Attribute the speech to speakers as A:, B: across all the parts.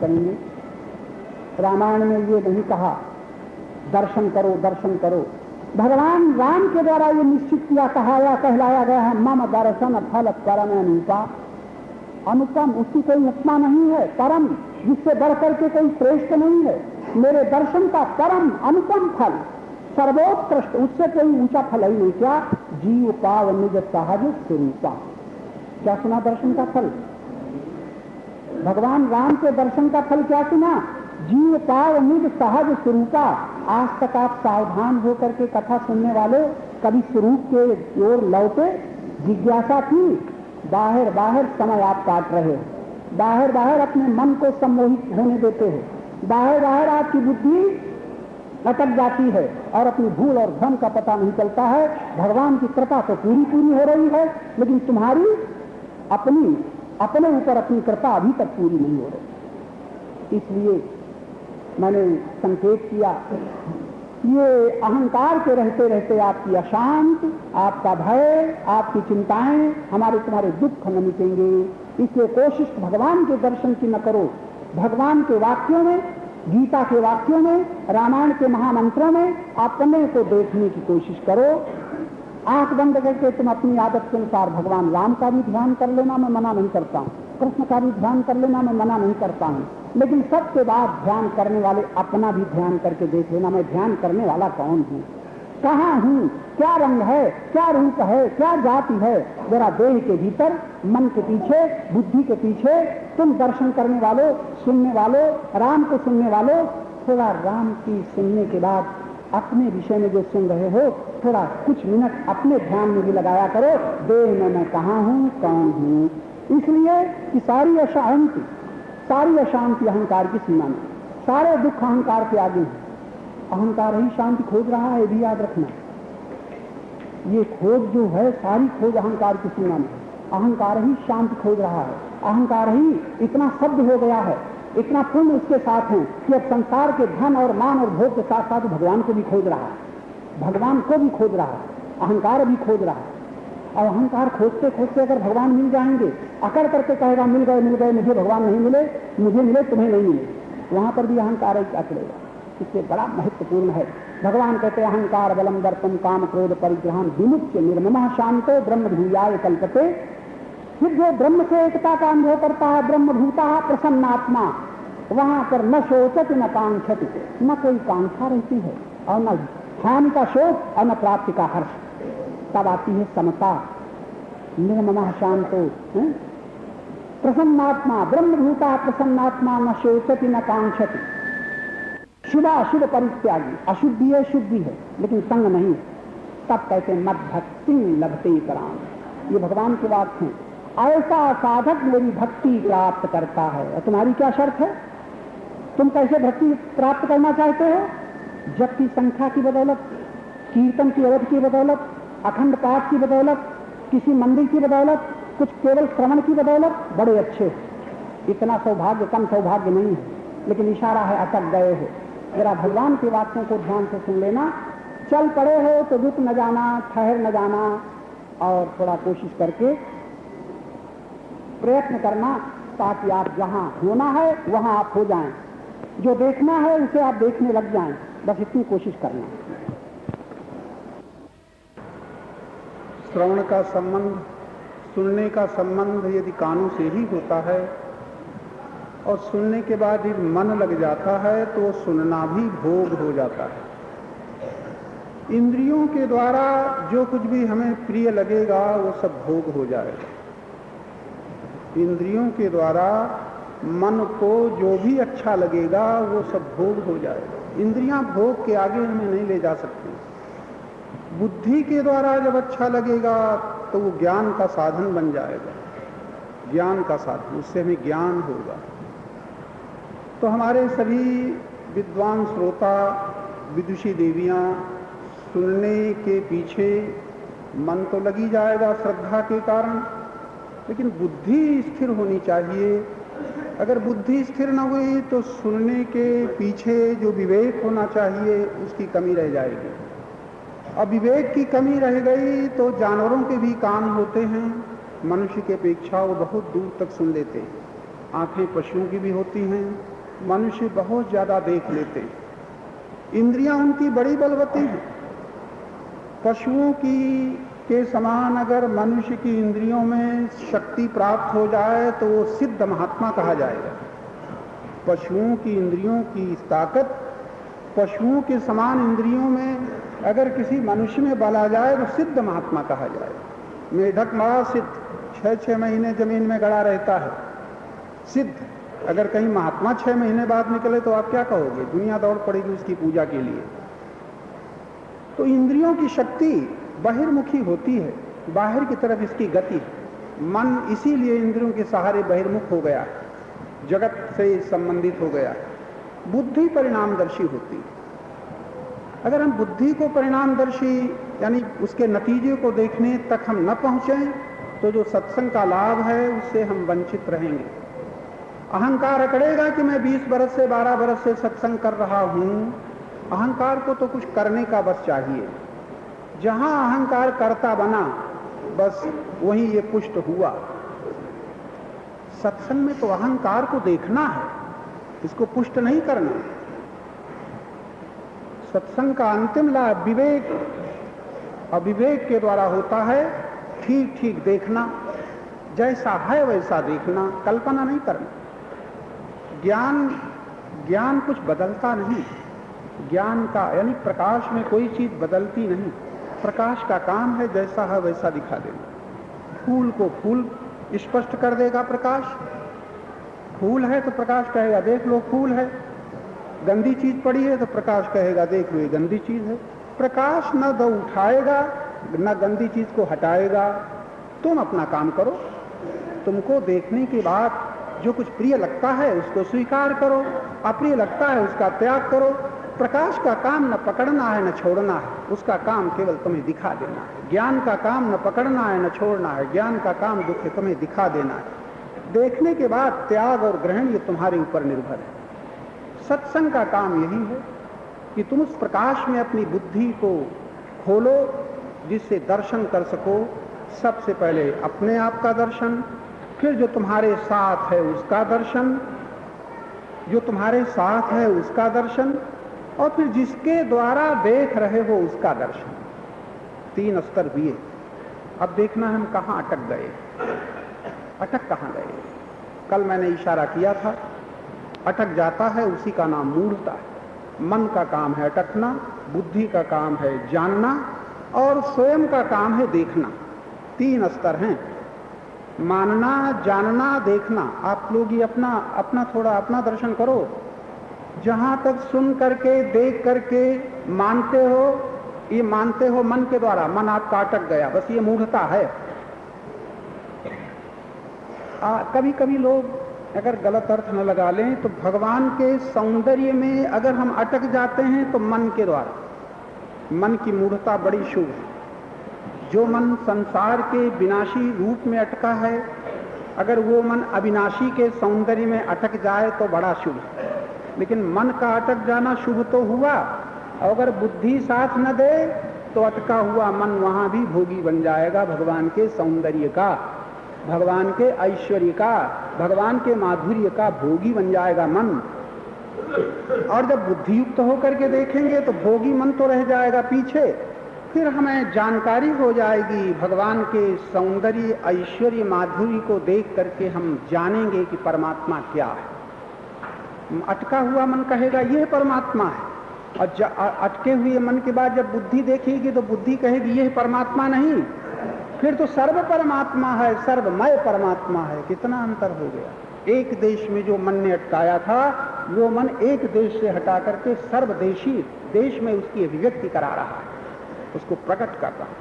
A: करेंगे। रामायण में ये नहीं कहा दर्शन करो दर्शन करो। भगवान राम के द्वारा ये निश्चित किया कहाया कहलाया गया है मम दर्शन फल परम अनुपा। अनुपम, उसकी कोई उपमा नहीं है, परम, जिससे बढ़कर के कोई श्रेष्ठ नहीं है। मेरे दर्शन का परम अनुपम फल, सर्वोत्कृष्ट, उससे कोई ऊंचा फल ही नहीं। क्या? जीव पाव निज सहज स्वरूपा। क्या सुना दर्शन का फल? भगवान राम के दर्शन का फल क्या सुना? जीव पाव निज सहज स्वरूपा। आज तक आप सावधान होकर के कथा सुनने वाले कभी स्वरूप के ओर लौटे? जिज्ञासा थी? बाहर बाहर समय आप काट रहे हो, बाहर बाहर अपने मन को सम्मोहित होने देते हो, बाहर बाहर आपकी बुद्धि अटक जाती है और अपनी भूल और भ्रम का पता नहीं चलता है। भगवान की कृपा तो पूरी पूरी हो रही है, लेकिन तुम्हारी अपने ऊपर अपनी कृपा अभी तक पूरी नहीं हो रही। इसलिए मैंने संकेत किया, ये अहंकार के रहते रहते आपकी अशांत, आपका भय, आपकी चिंताएं, हमारे तुम्हारे दुख न मिटेंगे। इसलिए कोशिश भगवान के दर्शन की न करो। भगवान के वाक्यों में, गीता के वाक्यों में, रामायण के महामंत्रों में अपने को देखने की कोशिश करो। आंख बंद करके तुम अपनी आदत के अनुसार भगवान राम का भी ध्यान कर लेना, मैं मना नहीं करता हूँ। कृष्ण का भी ध्यान कर लेना, मैं मना नहीं करता हूँ। लेकिन सबके बाद ध्यान करने वाले अपना भी ध्यान करके देख लेना, मैं ध्यान करने वाला कौन हूँ, कहाँ हूँ, क्या रंग है, क्या रूप है, क्या जाति है। जरा देह के भीतर, मन के पीछे, बुद्धि के पीछे, तुम दर्शन करने वालों, सुनने वालों, राम को सुनने वालों, थोड़ा राम की सुनने के बाद अपने विषय में जो सुन रहे हो, थोड़ा कुछ मिनट अपने ध्यान में भी लगाया करो, देह में मैं कहाँ हूँ, कौन हूँ। इसलिए कि सारी अशांति अहंकार की सीमा में, सारे दुख अहंकार के आगे हैं। अहंकार ही शांति खोज रहा है, भी याद रखना। ये खोज जो है, सारी खोज अहंकार की सीमा में। अहंकार ही शांति खोज रहा है। अहंकार ही इतना शब्द हो गया है, इतना पूर्ण उसके साथ है कि अब संसार के धन और मान और भोग के साथ साथ भगवान को भी खोज रहा है, भगवान को भी खोज रहा है, अहंकार भी खोज रहा है। और अहंकार खोजते खोजते अगर भगवान मिल जाएंगे, अकड़ करके कहेगा मिल गए, मुझे भगवान नहीं मिले, मुझे मिले तुम्हें नहीं मिले, वहां पर भी अहंकार ही अकड़ेगा। इससे बड़ा महत्वपूर्ण है। भगवान कहते अहंकार बलम दर्पम काम क्रोध परिग्रहण विमुच्य निर्ममः शांतो ब्रह्म भूयाय कल्पते। फिर जो ब्रह्म से एकता का अनुभव करता है, ब्रह्मभूता प्रसन्नात्मा, वहां पर न शोचति न कांक्षति, न कोई कांक्षा रहती है और न हानि का शोक और न प्राप्ति का हर्ष। तब आती है समता। निर्ममः शांतो प्रसन्नात्मा, ब्रह्मभूता प्रसन्नात्मा, न शोचति न कांक्षति। शुभाशुभ परित्यागी, अशुद्धि है शुद्धि है लेकिन संग नहीं है। तब कहते मद भक्ति लभते पराम। ये भगवान की बात है। ऐसा साधक मेरी भक्ति प्राप्त करता है। और तुम्हारी क्या शर्त है? तुम कैसे भक्ति प्राप्त करना चाहते हो? जप की संख्या की बदौलत, कीर्तन की अवधि की बदौलत, अखंड पाठ की बदौलत, किसी मंदिर की बदौलत, कुछ केवल श्रवण की बदौलत, बड़े अच्छे। इतना सौभाग्य कम सौभाग्य नहीं है, लेकिन इशारा है अटक गए हो। जरा भगवान के वाक्यों को ध्यान से सुन लेना। चल पड़े हो तो रुक न जाना, ठहर न जाना, और थोड़ा कोशिश करके प्रयत्न करना ताकि आप जहां होना है वहां आप हो जाएं, जो देखना है उसे आप देखने लग जाएं। बस इतनी कोशिश करना।
B: श्रवण का संबंध, सुनने का संबंध यदि कानों से ही होता है और सुनने के बाद यदि मन लग जाता है तो सुनना भी भोग हो जाता है। इंद्रियों के द्वारा जो कुछ भी हमें प्रिय लगेगा वो सब भोग हो जाएगा। इंद्रियों के द्वारा मन को जो भी अच्छा लगेगा वो सब भोग हो जाएगा। इंद्रियां भोग के आगे हमें नहीं ले जा सकती। बुद्धि के द्वारा जब अच्छा लगेगा तो वो ज्ञान का साधन बन जाएगा, ज्ञान का साधन, उससे हमें ज्ञान होगा। तो हमारे सभी विद्वान श्रोता, विदुषी देवियां, सुनने के पीछे मन तो लगी जाएगा श्रद्धा के कारण, लेकिन बुद्धि स्थिर होनी चाहिए। अगर बुद्धि स्थिर न हुई तो सुनने के पीछे जो विवेक होना चाहिए उसकी कमी रह जाएगी। अब विवेक की कमी रह गई तो जानवरों के भी कान होते हैं, मनुष्य की अपेक्षा वो बहुत दूर तक सुन लेते हैं। आंखें पशुओं की भी होती हैं, मनुष्य बहुत ज्यादा देख लेते हैं। इंद्रियां उनकी बड़ी बलवती हैं। पशुओं की के समान अगर मनुष्य की इंद्रियों में शक्ति प्राप्त हो जाए तो वो सिद्ध महात्मा कहा जाएगा। पशुओं की इंद्रियों की ताकत, पशुओं के समान इंद्रियों में अगर किसी मनुष्य में बल आ जाए तो सिद्ध महात्मा कहा जाएगा। मेढक बड़ा सिद्ध, 6-6 महीने जमीन में गड़ा रहता है, सिद्ध। अगर कहीं महात्मा 6 महीने बाद निकले तो आप क्या कहोगे? दुनिया दौड़ पड़ेगी उसकी पूजा के लिए। तो इंद्रियों की शक्ति बहिर्मुखी होती है, बाहर की तरफ इसकी गति। मन इसीलिए इंद्रियों के सहारे बहिर्मुख हो गया, जगत से संबंधित हो गया। बुद्धि परिणामदर्शी होती है। अगर हम बुद्धि को परिणामदर्शी यानी उसके नतीजे को देखने तक हम न पहुंचे तो जो सत्संग का लाभ है उससे हम वंचित रहेंगे। अहंकार अकड़ेगा कि मैं 20 बरस से 12 बरस से सत्संग कर रहा हूं। अहंकार को तो कुछ करने का बस चाहिए। जहां अहंकार करता बना बस वहीं ये पुष्ट हुआ। सत्संग में तो अहंकार को देखना है, इसको पुष्ट नहीं करना। सत्संग का अंतिम लाभ विवेक, अविवेक के द्वारा होता है। ठीक ठीक देखना, जैसा है वैसा देखना, कल्पना नहीं करना। ज्ञान कुछ बदलता नहीं। ज्ञान का यानी प्रकाश में कोई चीज बदलती नहीं। प्रकाश का काम है जैसा है वैसा दिखा देना। फूल को फूल स्पष्ट कर देगा प्रकाश। फूल है तो प्रकाश कहेगा देख लो फूल है। गंदी चीज पड़ी है तो प्रकाश कहेगा देख लो ये गंदी चीज है। प्रकाश न तो उठाएगा न गंदी चीज को हटाएगा। तुम अपना काम करो। तुमको देखने के बाद जो कुछ प्रिय लगता है उसको स्वीकार करो, अप्रिय लगता है उसका त्याग करो। प्रकाश का काम न पकड़ना है न छोड़ना है, उसका काम केवल तुम्हें दिखा देना है। ज्ञान का काम न पकड़ना है न छोड़ना है, ज्ञान का काम दुख तुम्हें दिखा देना है। देखने के बाद त्याग और ग्रहण ये तुम्हारे ऊपर निर्भर है। सत्संग का काम यही है कि तुम उस प्रकाश में अपनी बुद्धि को खोलो जिससे दर्शन कर सको। सबसे पहले अपने आप का दर्शन, फिर जो तुम्हारे साथ है उसका दर्शन, जो तुम्हारे साथ है उसका दर्शन, और फिर जिसके द्वारा देख रहे हो उसका दर्शन। 3 स्तर दिए। अब देखना हम कहाँ अटक गए। अटक कहाँ गए? कल मैंने इशारा किया था, अटक जाता है उसी का नाम मूढ़ता है। मन का काम है अटकना, बुद्धि का काम है जानना, और स्वयं का काम है देखना। 3 स्तर हैं, मानना, जानना, देखना। आप लोग ये अपना थोड़ा अपना दर्शन करो। जहां तक सुन करके देख करके मानते हो, ये मानते हो मन के द्वारा, मन आपका अटक गया, बस ये मूढ़ता है। कभी कभी लोग अगर गलत अर्थ न लगा लें तो भगवान के सौंदर्य में अगर हम अटक जाते हैं तो मन के द्वारा। मन की मूढ़ता बड़ी शुभ है। जो मन संसार के विनाशी रूप में अटका है, अगर वो मन अविनाशी के सौंदर्य में अटक जाए तो बड़ा शुभ है। लेकिन मन का अटक जाना शुभ तो हुआ, और अगर बुद्धि साथ न दे तो अटका हुआ मन वहां भी भोगी बन जाएगा भगवान के सौंदर्य का, भगवान के ऐश्वर्य का, भगवान के माधुर्य का भोगी बन जाएगा मन। और जब बुद्धियुक्त होकर के देखेंगे तो भोगी मन तो रह जाएगा पीछे। फिर हमें जानकारी हो जाएगी भगवान के सौंदर्य, ऐश्वर्य, माधुर्य को देख करके हम जानेंगे कि परमात्मा क्या है। अटका हुआ मन कहेगा यह परमात्मा है, और अटके हुए मन के बाद जब बुद्धि देखेगी तो बुद्धि कहेगी यह परमात्मा नहीं, फिर तो सर्व परमात्मा है, सर्वमय परमात्मा है। कितना अंतर हो गया। एक देश में जो मन ने अटकाया था वो मन एक देश से हटा करके सर्वदेशी देश में उसकी अभिव्यक्ति करा रहा है, उसको प्रकट कर रहा है।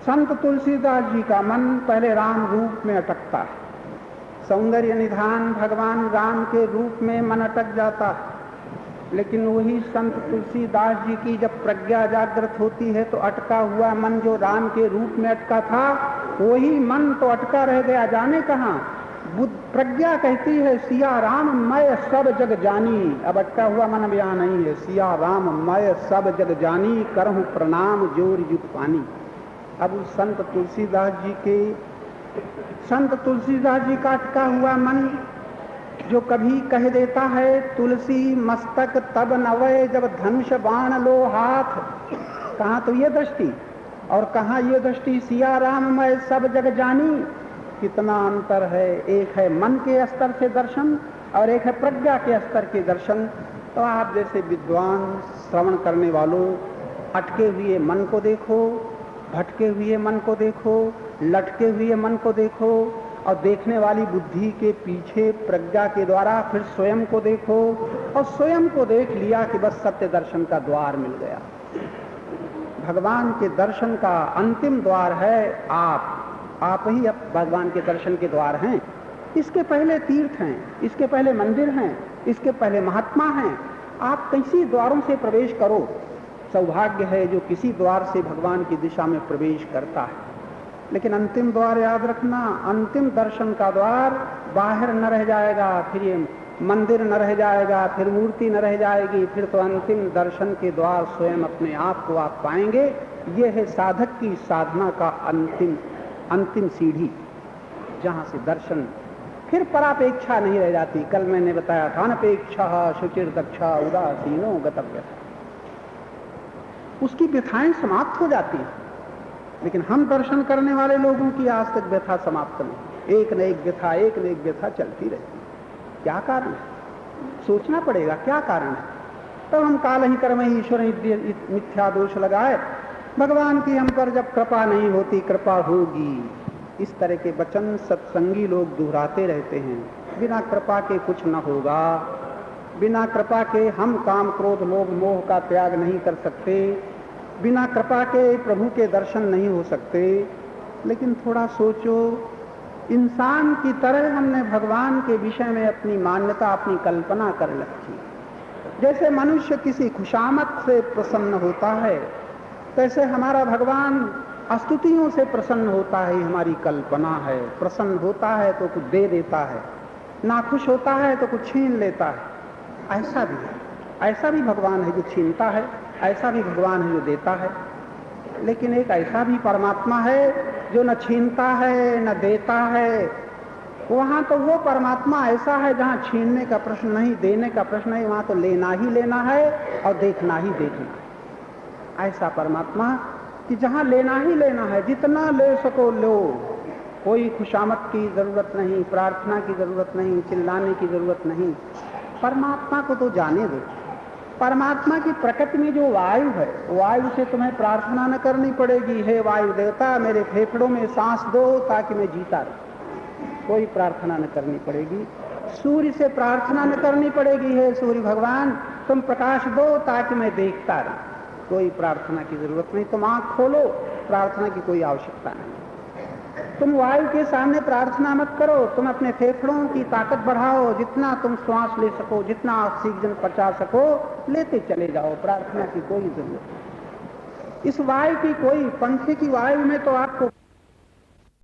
B: संत तुलसीदास जी का मन पहले राम रूप में अटकता है, सौंदर्य निधान भगवान राम के रूप में मन अटक जाता है। लेकिन वही संत तुलसीदास जी की जब प्रज्ञा जागृत होती है तो अटका हुआ मन जो राम के रूप में अटका था वही मन तो अटका रह गया, जाने कहाँ। प्रज्ञा कहती है सिया राम मैं सब जग जानी, अब अटका हुआ मन अब यहाँ नहीं है। सिया राम मैं सब जग जानी, करहूं प्रणाम जोर युग पानी। अब उस संत तुलसीदास जी के संत तुलसीदास जी का अटका हुआ मन जो कभी कह देता है, तुलसी मस्तक तब नवय जब धनुष बाण लो हाथ। कहाँ तो ये दृष्टि और कहाँ ये दृष्टि, सिया राम मैं सब जग जानी। कितना अंतर है, एक है मन के स्तर से दर्शन और एक है प्रज्ञा के स्तर के दर्शन। तो आप जैसे विद्वान श्रवण करने वालों, अटके हुए मन को देखो, भटके हुए मन को देखो, लटके हुए मन को देखो, और देखने वाली बुद्धि के पीछे प्रज्ञा के द्वारा फिर स्वयं को देखो, और स्वयं को देख लिया कि बस सत्य दर्शन का द्वार मिल गया। भगवान के दर्शन का अंतिम द्वार है आप ही अब भगवान के दर्शन के द्वार हैं। इसके पहले तीर्थ हैं, इसके पहले मंदिर हैं, इसके पहले महात्मा हैं। आप किसी द्वारों से प्रवेश करो, सौभाग्य है जो किसी द्वार से भगवान की दिशा में प्रवेश करता है। लेकिन अंतिम द्वार याद रखना, अंतिम दर्शन का द्वार बाहर न रह जाएगा, फिर ये मंदिर न रह जाएगा, फिर मूर्ति न रह जाएगी, फिर तो अंतिम दर्शन के द्वार स्वयं अपने आप को आप पाएंगे। ये है साधक की साधना का अंतिम सीढ़ी, जहां से दर्शन फिर परापेक्षा नहीं रह जाती। कल मैंने बताया था, अनपेक्षा शुचिर दक्षा उदासीनो गतव्य, उसकी व्यथाएं समाप्त हो जाती हैं। लेकिन हम दर्शन करने वाले लोगों की आज तक व्यथा समाप्त नहीं, एक न एक व्यथा चलती रहती है। क्या कारण है? सोचना पड़ेगा क्या कारण है। तो हम काल ही कर्म ही ईश्वर मिथ्या दोष लगाए, भगवान की हम पर जब कृपा नहीं होती, कृपा होगी, इस तरह के वचन सत्संगी लोग दोहराते रहते हैं। बिना कृपा के कुछ न होगा, बिना कृपा के हम काम क्रोध लोभ मोह का त्याग नहीं कर सकते, बिना कृपा के प्रभु के दर्शन नहीं हो सकते। लेकिन थोड़ा सोचो, इंसान की तरह हमने भगवान के विषय में अपनी मान्यता, अपनी कल्पना कर रखी। जैसे मनुष्य किसी खुशामद से प्रसन्न होता है, तैसे हमारा भगवान स्तुतियों से प्रसन्न होता है, हमारी कल्पना है। प्रसन्न होता है तो कुछ दे देता है, नाखुश होता है तो कुछ छीन लेता है। ऐसा भी है, ऐसा भी भगवान है जो छीनता है, ऐसा भी भगवान है जो देता है। लेकिन एक ऐसा भी परमात्मा है जो न छीनता है न देता है। वहां तो वो परमात्मा ऐसा है जहां छीनने का प्रश्न नहीं, देने का प्रश्न नहीं, वहां तो लेना ही लेना है और देखना ही देखना है। ऐसा परमात्मा कि जहां लेना ही लेना है, जितना ले सको लो, कोई खुशामद की जरूरत नहीं, प्रार्थना की जरूरत नहीं, चिल्लाने की जरूरत नहीं। परमात्मा को तो जाने दो। परमात्मा की प्रकृति में जो वायु है, वायु से तुम्हें प्रार्थना न करनी पड़ेगी, हे वायु देवता मेरे फेफड़ों में सांस दो ताकि मैं जीता रहूं, कोई प्रार्थना न करनी पड़ेगी। सूर्य से प्रार्थना न करनी पड़ेगी, हे सूर्य भगवान तुम प्रकाश दो ताकि मैं देखता रहूं, कोई प्रार्थना की जरूरत नहीं। तुम आंख खोलो, प्रार्थना की कोई आवश्यकता नहीं। तुम वायु के सामने प्रार्थना मत करो, तुम अपने फेफड़ों की ताकत बढ़ाओ, जितना तुम श्वास ले सको, जितना ऑक्सीजन पचा सको लेते चले जाओ, प्रार्थना की कोई जरूरत नहीं। इस वायु की कोई, पंखे की वायु में तो आपको